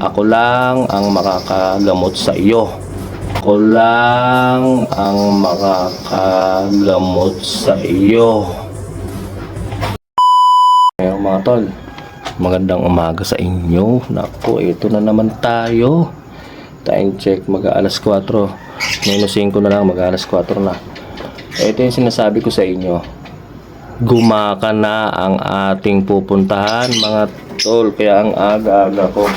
Ako lang ang makakagamot sa iyo. Ako lang ang makakagamot sa iyo. Ngayon mga tol, magandang umaga sa inyo. Naku, ito na naman tayo. Time check, mag-aalas 4. Minus 5 na lang, mag-aalas 4 na. Ito yung sinasabi ko sa inyo. Gumaka na ang ating pupuntahan mga tol. Kaya ang aga-aga ko,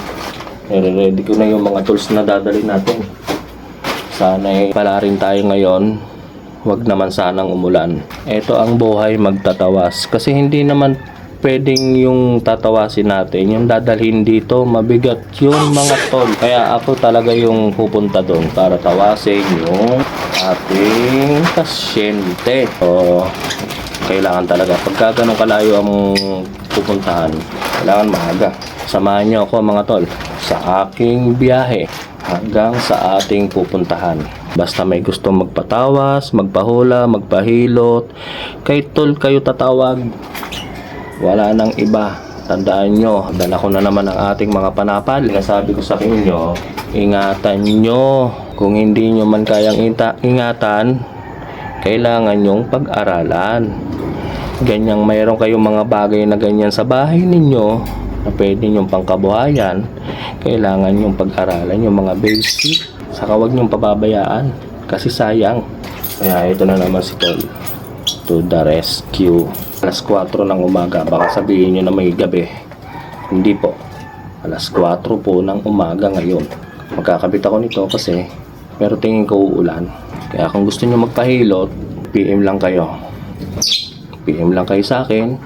ready ko na yung mga tools na dadali natin. Sana pala rin tayo ngayon. Huwag naman sanang umulan. Ito ang buhay magtatawas. Kasi hindi naman pwedeng yung tatawasin natin, yung dadalhin dito, mabigat yun mga tol. Kaya ako talaga yung pupunta doon para tawasin yung ating pasyente. O, kailangan talaga. Pagka ganun kalayo ang pupuntahan, kailangan maaga. Samahan niyo ako mga tol sa aking biyahe hanggang sa ating pupuntahan. Basta may gusto magpatawas, magpahula, magpahilot, kay tol kayo tatawag. Wala nang iba. Tandaan nyo, dala ko na naman ang ating mga panapal. Sabi ko sa inyo, ingatan nyo. Kung hindi nyo man kayang ingatan, kailangan nyong pag-aralan. Ganyang mayroon kayong mga bagay na ganyan sa bahay ninyo na pwede nyong pangkabuhayan, kailangan nyong pag-aralan yung mga basic. Saka huwag nyong pababayaan kasi sayang. Kaya ito na naman si Tol to the rescue. Alas 4 ng umaga, baka sabihin nyo na may gabi. Hindi po, alas 4 po ng umaga ngayon. Magkakabit ako nito kasi pero tingin ko uulan. Kaya kung gusto nyo magpahilot, PM lang kayo. PM lang kayo sa akin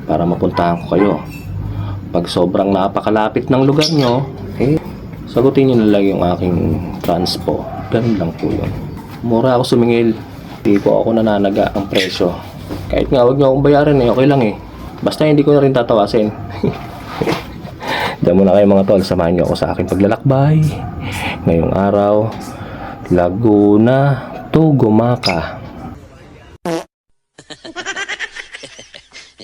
para mapuntahan ko kayo. Pag sobrang napakalapit ng lugar nyo, sagutin nyo na lang yung aking transpo. Ganun lang po yun. Mura ako sumingil. Di po ako nananaga ang presyo. Kahit nga huwag nyo akong bayaran okay lang Basta hindi ko na rin tatawasin. Diyan muna kayo mga tol. Samahan nyo ako sa aking paglalakbay. Ngayong araw, Laguna to Gumaka.